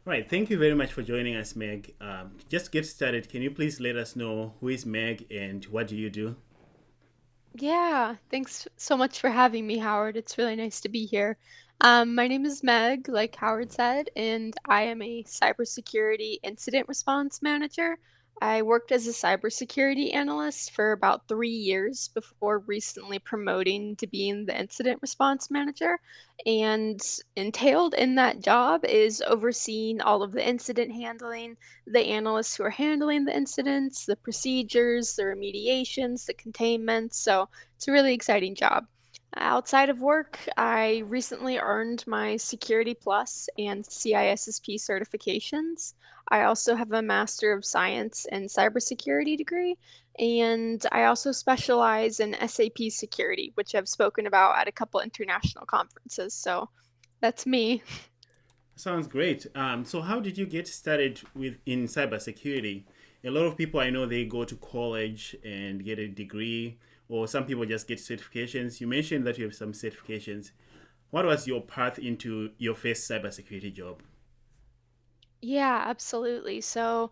Right. Thank you very much for joining us, Meg. Just to get started, can you please let us know who is Meg and what do you do? Yeah, thanks so much for having me, Howard. It's really nice to be here. My name is Meg, like Howard said, and I am a cybersecurity incident response manager. I worked as a cybersecurity analyst for about 3 years before recently promoting to being the incident response manager. And entailed in that job is overseeing all of the incident handling, the analysts who are handling the incidents, the procedures, the remediations, the containments. So it's a really exciting job. Outside of work, I recently earned my Security Plus and CISSP certifications. I also have a Master of Science in Cybersecurity degree, and I also specialize in SAP security, which I've spoken about at a couple international conferences. So that's me. Sounds great. So how did you get started with in cybersecurity? A lot of people I know they go to college and get a degree, or some people just get certifications. You mentioned that you have some certifications. What was your path into your first cybersecurity job? Yeah, absolutely. So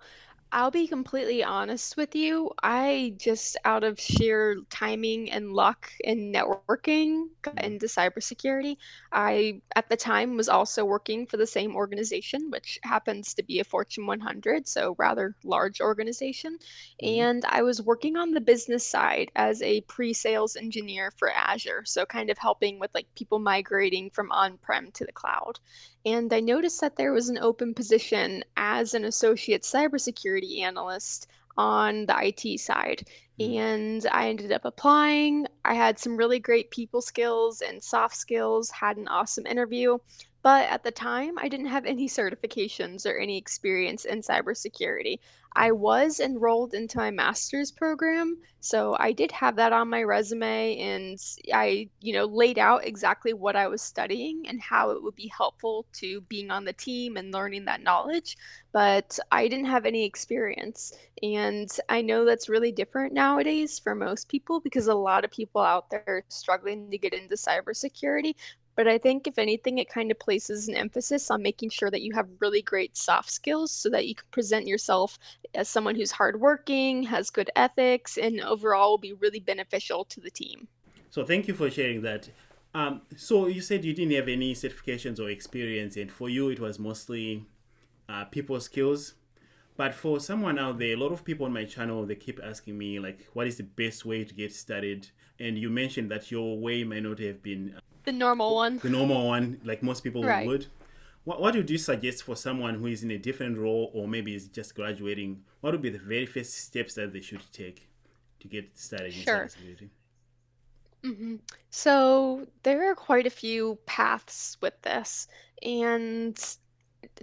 I'll be completely honest with you. I just, out of sheer timing and luck and networking, got Mm-hmm. into cybersecurity. I, at the time, was also working for the same organization, which happens to be a Fortune 100, so rather large organization. Mm-hmm. And I was working on the business side as a pre-sales engineer for Azure, so kind of helping with like people migrating from on-prem to the cloud. And I noticed that there was an open position as an associate cybersecurity analyst on the IT side. And I ended up applying. I had some really great people skills and soft skills, had an awesome interview. But at the time, I didn't have any certifications or any experience in cybersecurity. I was enrolled into my master's program, so I did have that on my resume, and I laid out exactly what I was studying and how it would be helpful to being on the team and learning that knowledge. But I didn't have any experience. And I know that's really different nowadays for most people because a lot of people out there are struggling to get into cybersecurity. But I think if anything, it kind of places an emphasis on making sure that you have really great soft skills so that you can present yourself as someone who's hardworking, has good ethics, and overall will be really beneficial to the team. So thank you for sharing that. So you said you didn't have any certifications or experience, and for you it was mostly people skills. But for someone out there, a lot of people on my channel they keep asking me like, what is the best way to get started? And you mentioned that your way might not have been The normal one. the normal one, like most people Right. would. What would you suggest for someone who is in a different role or maybe is just graduating? What would be the very first steps that they should take to get started in Sure. cybersecurity? hmm So there are quite a few paths with this. And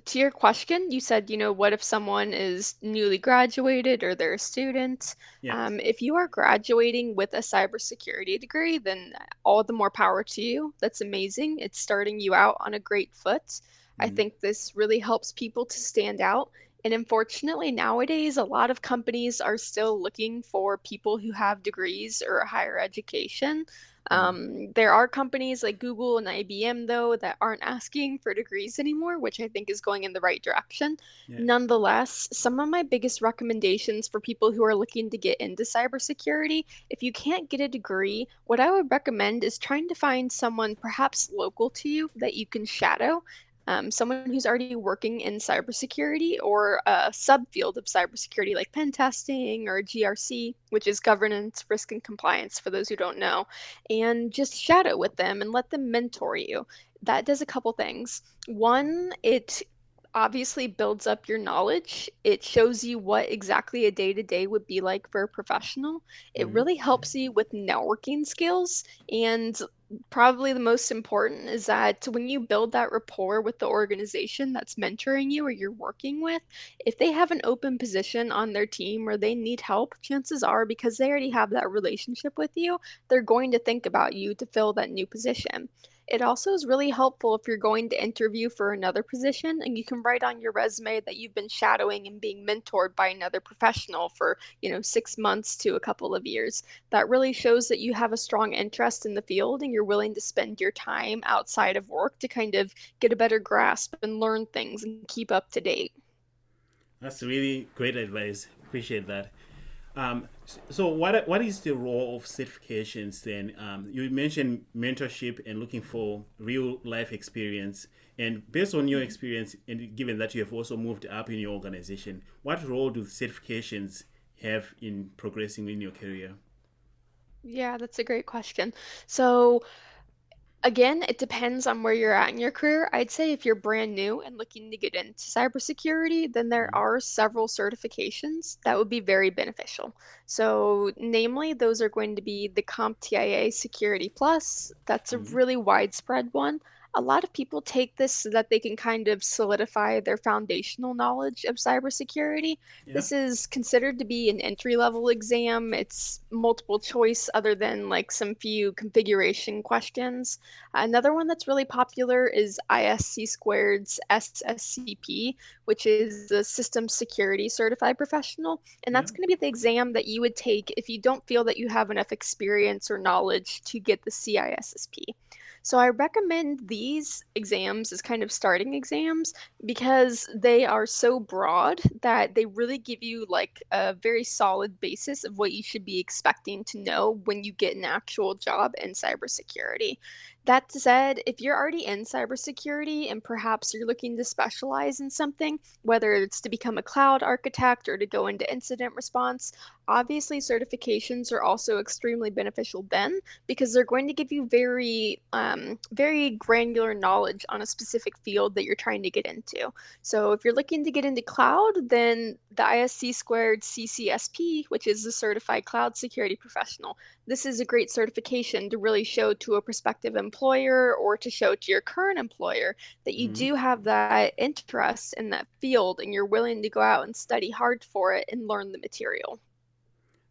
to your question, you said, what if someone is newly graduated or they're a student? Yeah. If you are graduating with a cybersecurity degree, then all the more power to you. That's amazing. It's starting you out on a great foot. I Mm-hmm. think this really helps people to stand out. And unfortunately, nowadays, a lot of companies are still looking for people who have degrees or higher education. Mm-hmm. There are companies like Google and IBM, though, that aren't asking for degrees anymore, which I think is going in the right direction. Yeah. Nonetheless, some of my biggest recommendations for people who are looking to get into cybersecurity, if you can't get a degree, what I would recommend is trying to find someone perhaps local to you that you can shadow. Someone who's already working in cybersecurity or a subfield of cybersecurity like pen testing or GRC, which is governance, risk, and compliance for those who don't know, and just shadow with them and let them mentor you. That does a couple things. One, it obviously builds up your knowledge. It shows you what exactly a day to day would be like for a professional. It Mm-hmm. really helps you with networking skills. And probably the most important is that when you build that rapport with the organization that's mentoring you or you're working with, if they have an open position on their team or they need help, chances are because they already have that relationship with you, they're going to think about you to fill that new position. It also is really helpful if you're going to interview for another position and you can write on your resume that you've been shadowing and being mentored by another professional for, 6 months to a couple of years. That really shows that you have a strong interest in the field and you're willing to spend your time outside of work to kind of get a better grasp and learn things and keep up to date. That's really great advice. Appreciate that. So what is the role of certifications then? You mentioned mentorship and looking for real life experience. And based on your experience, and given that you have also moved up in your organization, what role do certifications have in progressing in your career? Yeah, that's a great question. So, again, it depends on where you're at in your career. I'd say if you're brand new and looking to get into cybersecurity, then there Mhm. are several certifications that would be very beneficial. So, namely, those are going to be the CompTIA Security Plus. That's a Mhm. really widespread one. A lot of people take this so that they can kind of solidify their foundational knowledge of cybersecurity. Yeah. This is considered to be an entry-level exam. It's multiple choice other than like some few configuration questions. Another one that's really popular is ISC squared's SSCP, which is the System Security Certified Professional. And Yeah. that's going to be the exam that you would take if you don't feel that you have enough experience or knowledge to get the CISSP. So I recommend these exams as kind of starting exams because they are so broad that they really give you like a very solid basis of what you should be expecting to know when you get an actual job in cybersecurity. That said, if you're already in cybersecurity and perhaps you're looking to specialize in something, whether it's to become a cloud architect or to go into incident response, obviously certifications are also extremely beneficial then because they're going to give you very granular knowledge on a specific field that you're trying to get into. So if you're looking to get into cloud, then the ISC squared CCSP, which is the Certified Cloud Security Professional, this is a great certification to really show to a prospective employer or to show to your current employer that you Mhm. do have that interest in that field and you're willing to go out and study hard for it and learn the material.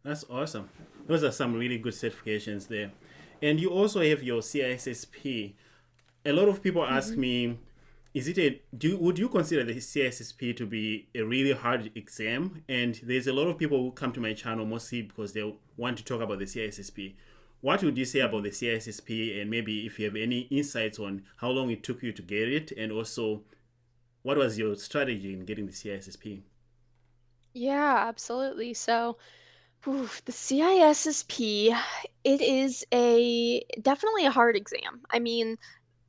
That's awesome. Those are some really good certifications there. And you also have your CISSP. A lot of people ask Mhm. me, is it a would you consider the CISSP to be a really hard exam? And there's a lot of people who come to my channel mostly because they want to talk about the CISSP. What would you say about Mhm. the CISSP, and maybe if you have any insights on how long it took you to get it, and also what was your strategy in getting the CISSP? Yeah, absolutely. So, the CISSP, it is a definitely a hard exam. I mean,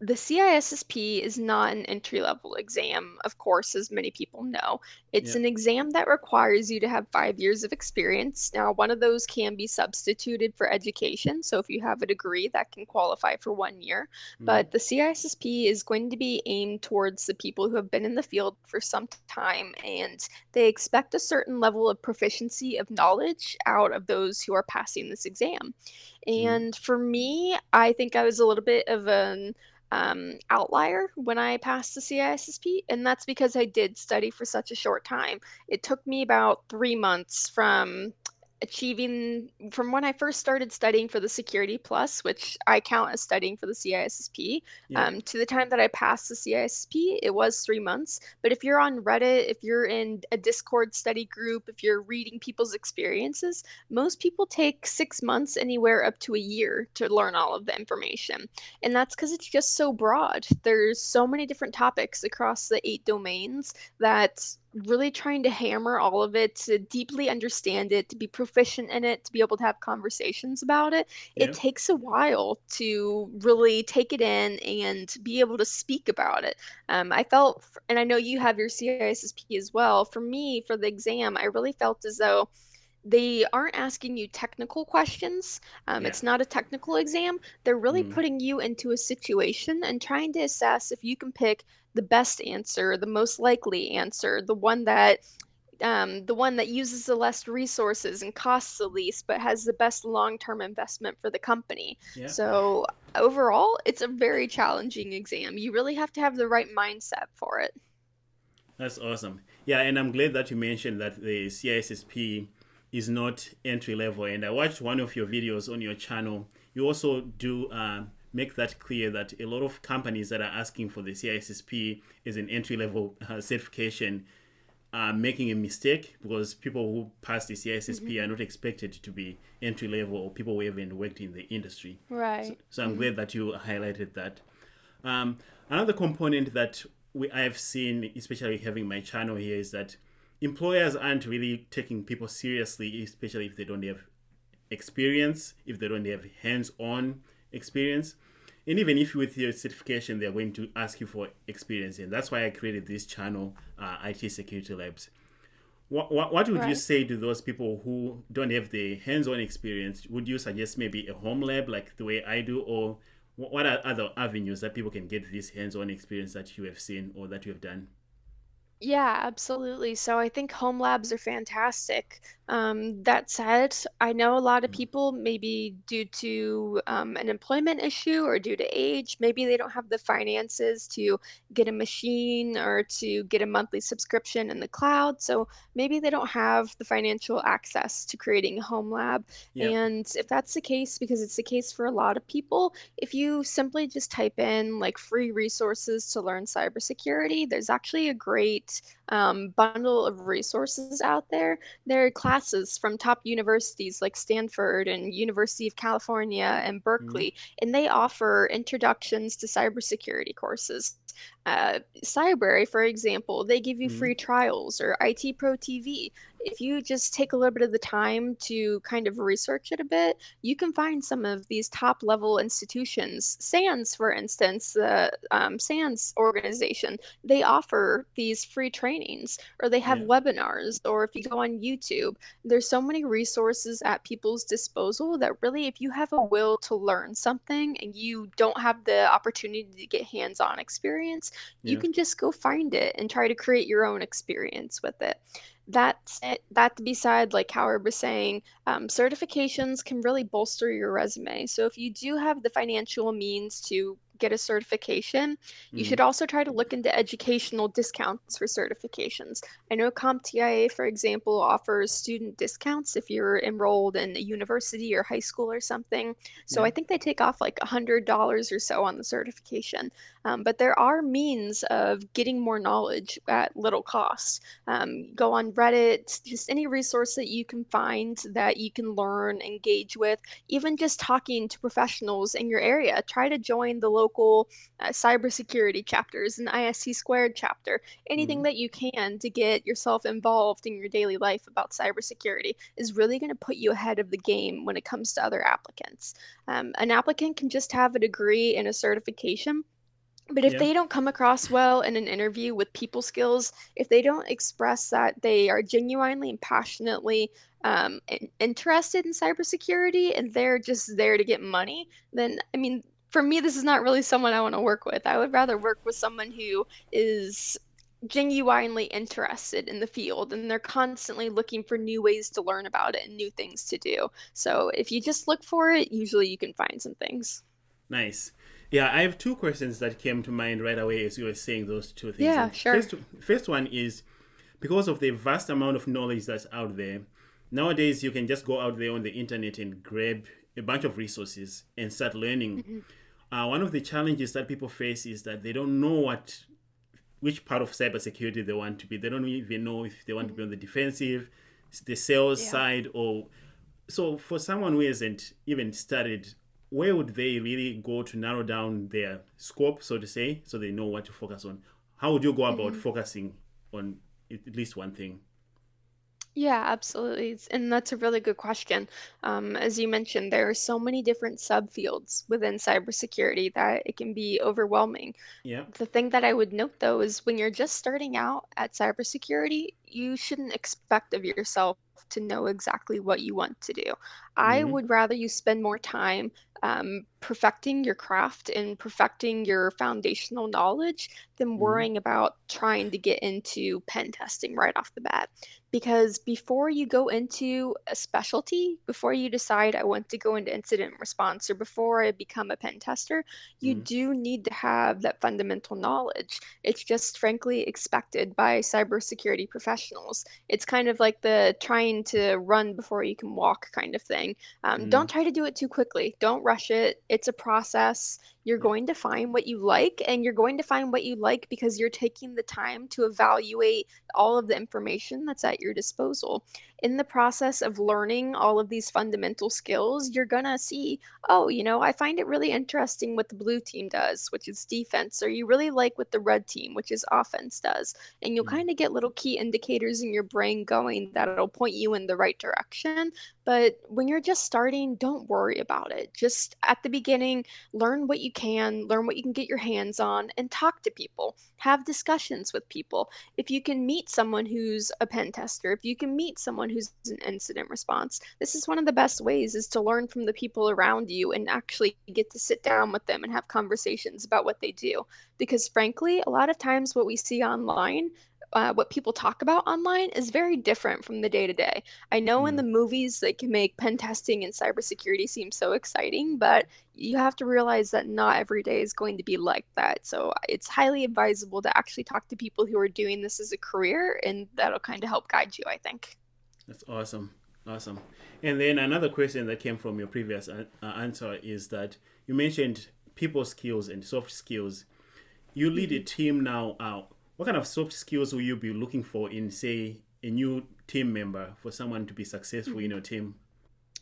the CISSP is not an entry level exam, of course, as many people know. It's Yeah. an exam that requires you to have 5 years of experience. Now, one of those can be substituted for education. So, if you have a degree, that can qualify for 1 year. Mm-hmm. But the CISSP is going to be aimed towards the people who have been in the field for some time and they expect a certain level of proficiency of knowledge out of those who are passing this exam. Mm-hmm. And for me, I think I was a little bit of an outlier when I passed the CISSP, and that's because I did study for such a short time. It took me about 3 months from when I first started studying for the Security Plus, which I count as studying for the CISSP, Yeah. to the time that I passed the CISSP, it was 3 months. But if you're on Reddit, if you're in a Discord study group, if you're reading people's experiences, most people take 6 months, anywhere up to a year, to learn all of the information. And that's because it's just so broad. There's so many different topics across the 8 domains that really trying to hammer all of it, to deeply understand it, to be proficient in it, to be able to have conversations about it, it Yeah. takes a while to really take it in and be able to speak about it. I felt, and I know you have your CISSP as well. For me, for the exam, I really felt as though they aren't asking you technical questions. Yeah. It's not a technical exam. They're really Mm-hmm. putting you into a situation and trying to assess if you can pick the best answer, the most likely answer, the one that uses the less resources and costs the least, but has the best long-term investment for the company. Yeah. So overall, it's a very challenging exam. You really have to have the right mindset for it. That's awesome. Yeah, and I'm glad that you mentioned that the CISSP is not entry level. And I watched one of your videos on your channel. You also do make that clear that a lot of companies that are asking for the CISSP as an entry level certification are making a mistake, because people who pass the CISSP Hmm. are not expected to be entry level or people who haven't worked in the industry. So, Right. so I'm Hmm. glad that you highlighted that. Um, Another component that I've seen, especially having my channel here, is that employers aren't really taking people seriously, especially if they don't have experience, if they don't have hands-on experience. And even if with your certification, they're going to ask you for experience. And that's why I created this channel, IT Security Labs. What would you Right. say to those people who don't have the hands-on experience? Would you suggest maybe a home lab like the way I do, or what are other avenues that people can get this hands-on experience that you have seen or that you have done? Yeah, absolutely. So I think home labs are fantastic. That said, I know a lot of Mm. people, maybe due to an employment issue or due to age, maybe they don't have the finances to get a machine or to get a monthly subscription in the cloud. So maybe they don't have the financial access to creating a home lab. Yeah. And if that's the case, because it's the case for a lot of people, if you simply just type in like free resources to learn cybersecurity, there's actually a great bundle of resources out there. There are classes from top universities like Stanford and University of California and Mm. Berkeley, and they offer introductions to cybersecurity courses. Cyberary, for example, they give you Mm. free trials, or IT Pro TV. If you just take a little bit of the time to kind of research it a bit, you can find some of these top level institutions. SANS, for instance, the SANS organization, they offer these free trainings, or they have Yeah. webinars, or if you go on YouTube, there's so many resources at people's disposal that really, if you have a will to learn something and you don't have the opportunity to get hands-on experience, you Yeah. can just go find it and try to create your own experience with it. That's it. That beside, like Howard was saying, certifications can really bolster your resume. So if you do have the financial means to get a certification, you should Mm. also try to look into educational discounts for certifications. I know CompTIA, for example, offers student discounts if you're enrolled in a university or high school or something. So Yeah. I think they take off like $100 or so on the certification. But there are means of getting more knowledge at little cost. Go on Reddit, just any resource that you can find that you can learn, engage with, even just talking to professionals in your area. Try to join the local cybersecurity chapters, an ISC squared chapter, anything Mm. that you can to get yourself involved in your daily life about cybersecurity is really going to put you ahead of the game when it comes to other applicants. An applicant can just have a degree and a certification, but if Yeah. they don't come across well in an interview with people skills, if they don't express that they are genuinely and passionately interested in cybersecurity and they're just there to get money, then, I mean, for me, this is not really someone I want to work with. I would rather work with someone who is genuinely interested in the field and they're constantly looking for new ways to learn about it and new things to do. So if you just look for it, usually you can find some things. Nice. Yeah, I have two questions that came to mind right away as you were saying those two things. Yeah, And sure. first one is, because of the vast amount of knowledge that's out there, nowadays you can just go out there on the internet and grab a bunch of resources and start learning. Mhm. One of the challenges that people face is that they don't know which part of cybersecurity they want to be. They don't even know if they want to be Mhm. on the defensive, the sales Yeah. side, or so. For someone who hasn't even started, where would they really go to narrow down their scope, so to say, so they know what to focus on? How would you go about Mhm. focusing on at least one thing? Yeah, absolutely. And that's a really good question. As you mentioned, there are so many different subfields within cybersecurity that it can be overwhelming. Yeah. The thing that I would note though is when you're just starting out at cybersecurity, you shouldn't expect of yourself to know exactly what you want to do. I Mm-hmm. would rather you spend more time perfecting your craft and perfecting your foundational knowledge than Mm-hmm. worrying about trying to get into pen testing right off the bat. because before you go into a specialty, before you decide I want to go into incident response or before I become a pen tester, you Mm, do need to have that fundamental knowledge. It's just frankly expected by cybersecurity professionals. It's kind of like the trying to run before you can walk kind of thing. Don't mm, try to do it too quickly. Don't rush it. It's a process. You're yeah. going to find what you like, and you're going to find what you like because you're taking the time to evaluate all of the information that's at your disposal. In the process of learning all of these fundamental skills, you're gonna see, oh, I find it really interesting what the blue team does, which is defense, or you really like what the red team, which is offense, does. And you'll Mm, kind of get little key indicators in your brain going that'll point you in the right direction. But when you're just starting, don't worry about it. Just at the beginning, learn what you can, learn what you can get your hands on, and talk to people. Have discussions with people. If you can meet someone who's a pen tester, if you can meet someone who's an incident response, this is one of the best ways is to learn from the people around you and actually get to sit down with them and have conversations about what they do. Because frankly, a lot of times what we see online, what people talk about online is very different from the day to day. I know in the mm. movies they can make pen testing and cybersecurity seem so exciting, but you have to realize that not every day is going to be like that. So it's highly advisable to actually talk to people who are doing this as a career, and that'll kind of help guide you, I think. That's awesome. Awesome. And then another question that came from your previous answer is that you mentioned people skills and soft skills. You lead a Mhm. team now. What kind of soft skills will you be looking for in, say, a new team member for someone to be successful in Mhm. your team?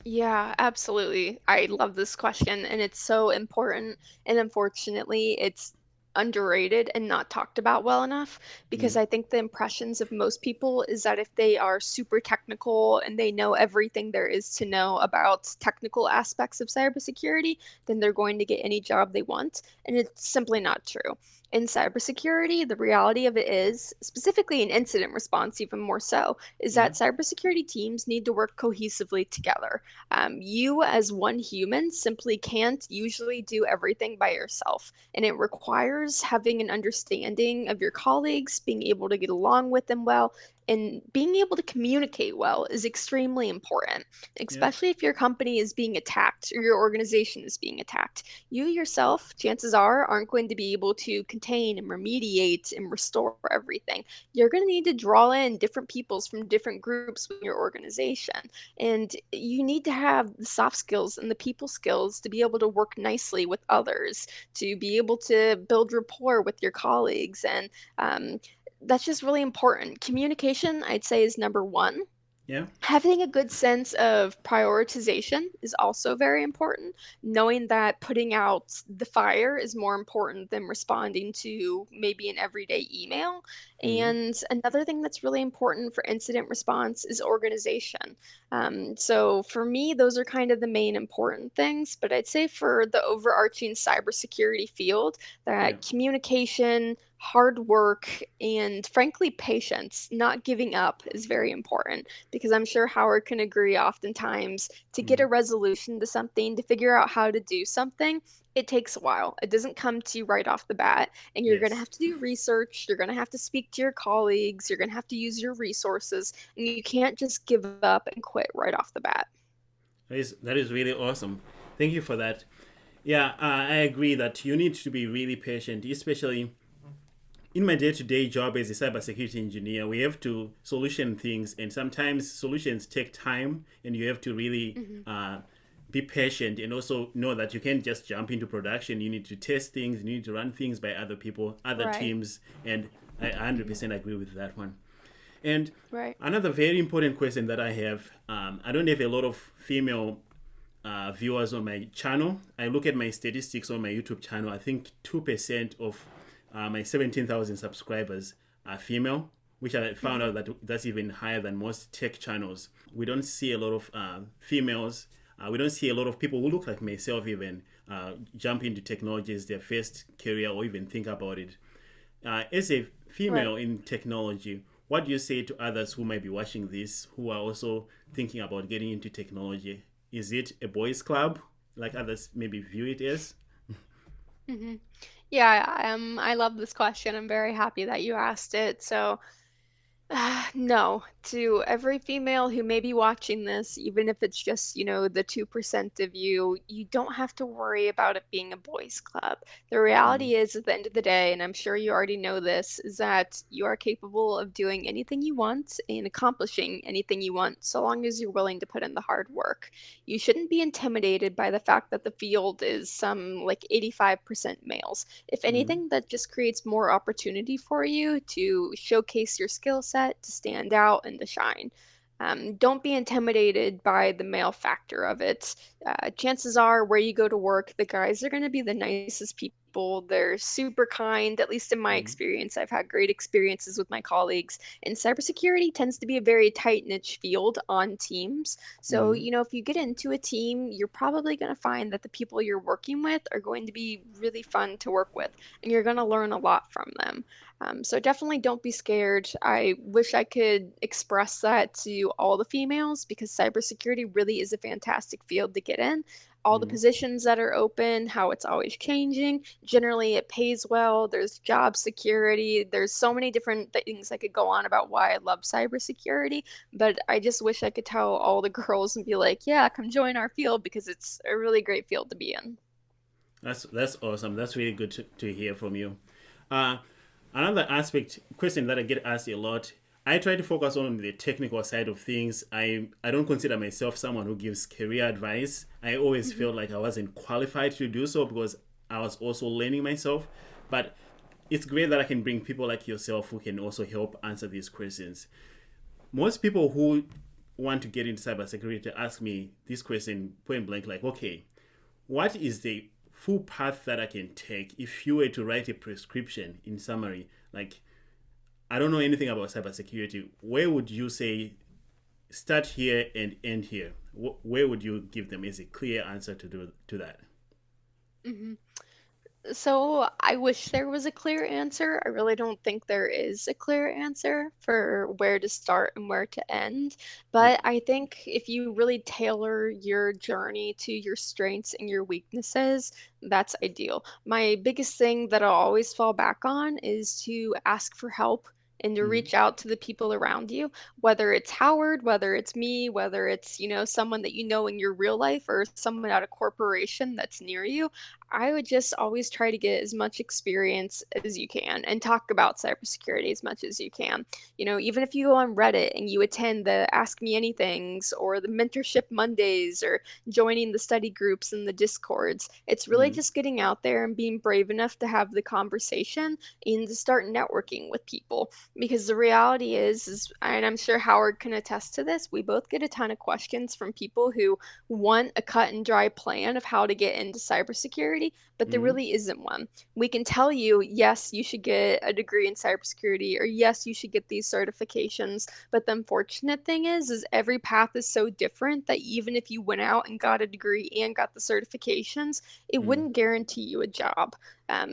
Yeah, absolutely. I love this question, and it's so important. And unfortunately, it's underrated and not talked about well enough because Mm, I think the impressions of most people is that if they are super technical and they know everything there is to know about technical aspects of cybersecurity, then they're going to get any job they want. And it's simply not true. In cybersecurity, the reality of it is, specifically in incident response, even more so, is yeah. that cybersecurity teams need to work cohesively together. You, as one human, simply can't usually do everything by yourself. And it requires having an understanding of your colleagues, being able to get along with them well, and being able to communicate well is extremely important, Yeah. especially if your company is being attacked or your organization is being attacked. You yourself, chances are, aren't going to be able to contain and remediate and restore everything. You're going to need to draw in different peoples from different groups within your organization. And you need to have the soft skills and the people skills to be able to work nicely with others, to be able to build rapport with your colleagues. And that's just really important. Communication, I'd say, is number one. Yeah. Having a good sense of prioritization is also very important. Knowing that putting out the fire is more important than responding to maybe an everyday email. Mm, And another thing that's really important for incident response is organization. So for me, those are kind of the main important things. But I'd say for the overarching cybersecurity field, yeah. that communication, hard work, and frankly, patience, not giving up is very important because I'm sure Howard can agree oftentimes to get Mm, a resolution to something, to figure out how to do something, it takes a while. It doesn't come to you right off the bat, and you're going to yes. have to do research, you're going to have to speak to your colleagues, you're going to have to use your resources, and you can't just give up and quit right off the bat. That is really awesome. Thank you for that. Yeah, I agree that you need to be really patient, especially in my day-to-day job as a cybersecurity engineer. We have to solution things, and sometimes solutions take time, and you have to really Hmm. be patient, and also know that you can't just jump into production. You need to test things, you need to run things by other people, other Right. teams, and I Hmm. 100% agree with that one. And Right. another very important question that I have, I don't have a lot of female viewers on my channel. I look at my statistics on my YouTube channel. I think 2% of my 17,000 subscribers are female, which I found Hmm. out that that's even higher than most tech channels. We don't see a lot of females. We don't see a lot of people who look like myself even jump into technology as their first career or even think about it. As a Right. female in technology, what do you say to others who might be watching this who are also thinking about getting into technology? Is it a boys' club, like others maybe view it as? Hmm. Yeah, I love this question. I'm very happy that you asked it. So, No, to every female who may be watching this, even if it's just, the 2% of you, you don't have to worry about it being a boys' club. The Mm, reality is, at the end of the day, and I'm sure you already know this, is that you are capable of doing anything you want and accomplishing anything you want, so long as you're willing to put in the hard work. You shouldn't be intimidated by the fact that the field is some like 85% males. If mm, anything, that just creates more opportunity for you to showcase your skill set, to stand out, and to shine. Don't be intimidated by the male factor of it. Chances are, where you go to work, the guys are going to be the nicest people. They're super kind, at least in my mm, experience. I've had great experiences with my colleagues. And cybersecurity tends to be a very tight niche field on teams. So, mm, if you get into a team, you're probably going to find that the people you're working with are going to be really fun to work with, and you're going to learn a lot from them. So definitely don't be scared. I wish I could express that to all the females because cybersecurity really is a fantastic field to get in. All the mm. positions that are open, how it's always changing. Generally, it pays well. There's job security. There's so many different things I could go on about why I love cybersecurity, but I just wish I could tell all the girls and be like, yeah, come join our field because it's a really great field to be in. That's awesome. That's really good to hear from you. Uh, Another aspect question that I get asked a lot. I try to focus on the technical side of things. I don't consider myself someone who gives career advice. I always Mhm. felt like I wasn't qualified to do so because I was also learning myself. But it's great that I can bring people like yourself who can also help answer these questions. Most people who want to get into cybersecurity ask me this question point blank, like, okay, what is the full path that I can take if you were to write a prescription in summary? Like, I don't know anything about cybersecurity. Where would you say start here and end here? Where would you give them as a clear answer to that? Mhm. So I wish there was a clear answer. I really don't think there is a clear answer for where to start and where to end. Yeah. But I think if you really tailor your journey to your strengths and your weaknesses, that's ideal. My biggest thing that I'll always fall back on is to ask for help and to Mm, reach out to the people around you, whether it's Howard, whether it's me, whether it's, someone that you know in your real life or someone at a corporation that's near you. I would just always try to get as much experience as you can and talk about cybersecurity as much as you can. Even if you go on Reddit and you attend the Ask Me Anythings or the Mentorship Mondays or joining the study groups and the Discords, it's really mm, just getting out there and being brave enough to have the conversation and to start networking with people. Because the reality is, and I'm sure Howard can attest to this, we both get a ton of questions from people who want a cut and dry plan of how to get into cybersecurity, but there mm, really isn't one. We can tell you, yes, you should get a degree in cybersecurity, or yes, you should get these certifications. But the unfortunate thing is every path is so different that even if you went out and got a degree and got the certifications, it mm. wouldn't guarantee you a job.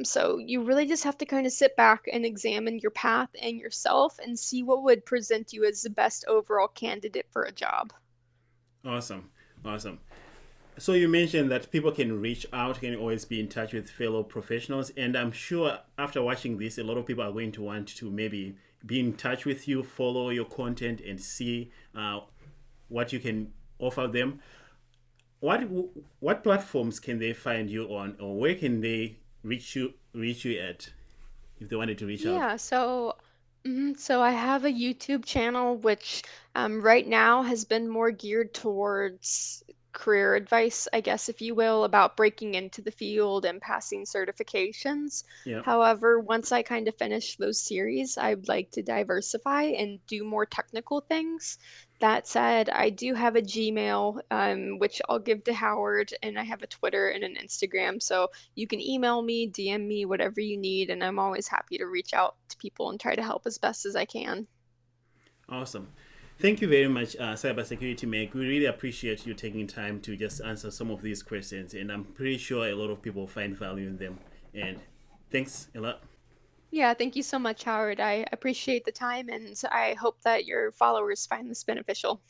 So you really just have to kind of sit back and examine your path and yourself and see what would present you as the best overall candidate for a job. Awesome. Awesome. So you mentioned that people can reach out, can always be in touch with fellow professionals, and I'm sure after watching this, a lot of people are going to want to maybe be in touch with you, follow your content, and see what you can offer them. What what platforms can they find you on, or where can they reach you at if they wanted to reach out? Yeah, so I have a YouTube channel which right now has been more geared towards career advice, I guess, if you will, about breaking into the field and passing certifications. Yeah. However, once I kind of finish those series, I'd like to diversify and do more technical things. That said, I do have a Gmail, which I'll give to Howard, and I have a Twitter and an Instagram. So you can email me, DM me, whatever you need, and I'm always happy to reach out to people and try to help as best as I can. Awesome. Thank you very much, Cybersecurity Meg. We really appreciate you taking time to just answer some of these questions, and I'm pretty sure a lot of people find value in them. And thanks a lot. Yeah, thank you so much, Howard. I appreciate the time, and I hope that your followers find this beneficial.